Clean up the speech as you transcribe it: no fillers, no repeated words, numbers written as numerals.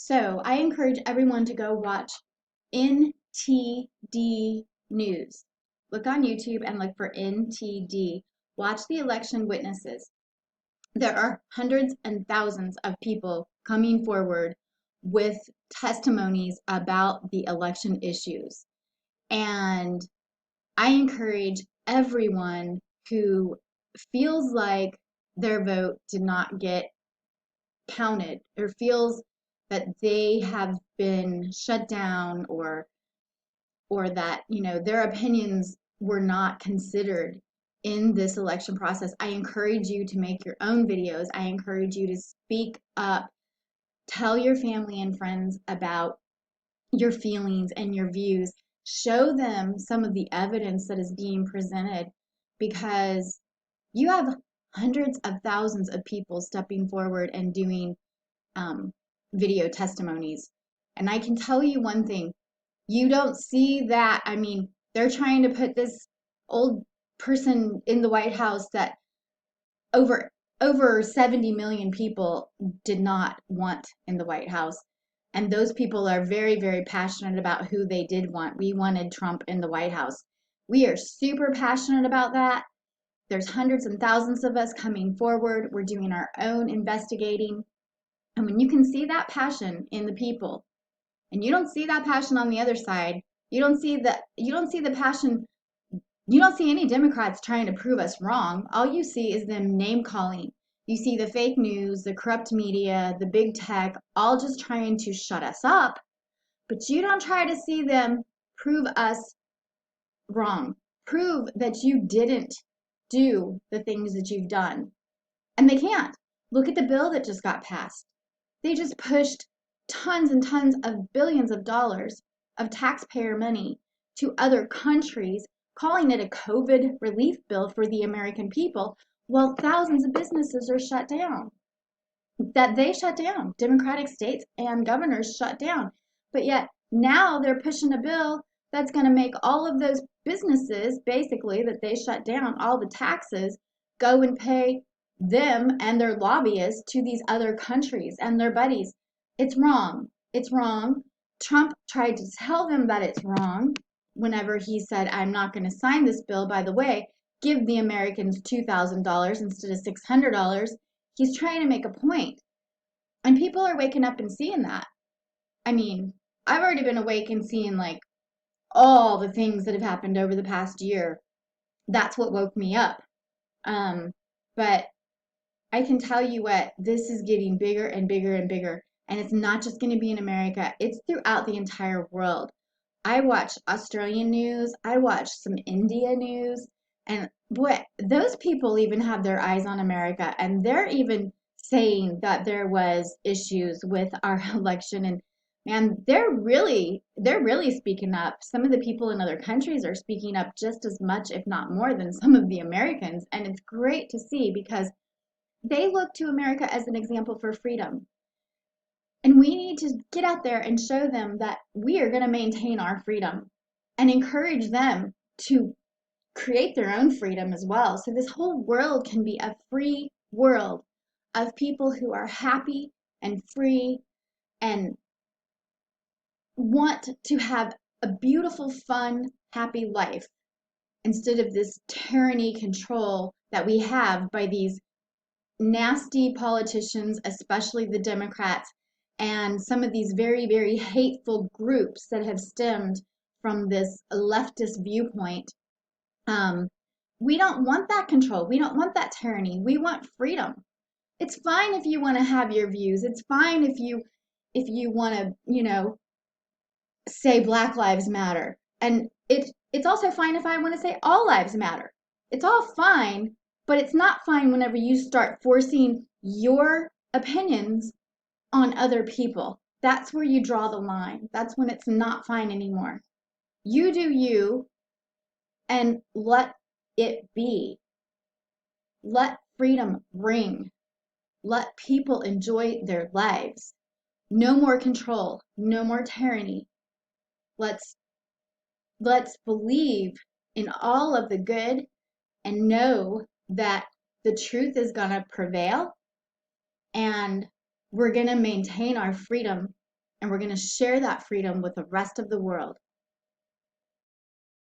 So I encourage everyone to go watch NTD News. Look on YouTube and look for NTD. Watch the election witnesses. There are hundreds and thousands of people coming forward with testimonies about the election issues. And I encourage everyone who feels like their vote did not get counted or feels that they have been shut down or that their opinions were not considered in this election process. I encourage you to make your own videos. I encourage you to speak up, tell your family and friends about your feelings and your views, show them some of the evidence that is being presented, because you have hundreds of thousands of people stepping forward and doing um, video testimonies. And I can tell you one thing, you don't see that. I mean, they're trying to put this old person in the White House that over over 70 million people did not want in the White House. And those people are very, very passionate about who they did want. We wanted Trump in the White House. We are super passionate about that. There's hundreds and thousands of us coming forward. We're doing our own investigating. And when you can see that passion in the people, and you don't see that passion on the other side, you don't see the passion, you don't see any Democrats trying to prove us wrong. All you see is them name calling. You see the fake news, the corrupt media, the big tech, all just trying to shut us up. But you don't try to see them prove us wrong. Prove that you didn't do the things that you've done. And they can't. Look at the bill that just got passed. They just pushed tons and tons of billions of dollars of taxpayer money to other countries, calling it a COVID relief bill for the American people, while thousands of businesses are shut down. That they shut down. Democratic states and governors shut down. But yet now they're pushing a bill that's going to make all of those businesses, basically, that they shut down, all the taxes, go and pay them and their lobbyists to these other countries and their buddies. It's wrong. It's wrong. Trump tried to tell them that it's wrong whenever he said, I'm not going to sign this bill. By the way, give the Americans $2,000 instead of $600. He's trying to make a point. And people are waking up and seeing that. I mean, I've already been awake and seeing like all the things that have happened over the past year. That's what woke me up. But I can tell you what, this is getting bigger and bigger and bigger. And it's not just going to be in America, it's throughout the entire world. I watch Australian news, I watch some India news, and boy, those people even have their eyes on America, and they're even saying that there was issues with our election. And man, they're really speaking up. Some of the people in other countries are speaking up just as much, if not more, than some of the Americans. And it's great to see because they look to America as an example for freedom. And we need to get out there and show them that we are going to maintain our freedom and encourage them to create their own freedom as well. So this whole world can be a free world of people who are happy and free and want to have a beautiful, fun, happy life instead of this tyranny control that we have by these nasty politicians, especially the Democrats, and some of these very, very hateful groups that have stemmed from this leftist viewpoint. We don't want that control. We don't want that tyranny. We want freedom. It's fine if you want to have your views. It's fine if you want to, say Black Lives Matter. And it's also fine if I want to say all lives matter. It's all fine, but it's not fine whenever you start forcing your opinions on other people. That's where you draw the line. That's when it's not fine anymore. You do you and let it be. Let freedom ring. Let people enjoy their lives. No more control, no more tyranny. Let's believe in all of the good and know that the truth is going to prevail and we're going to maintain our freedom and we're going to share that freedom with the rest of the world.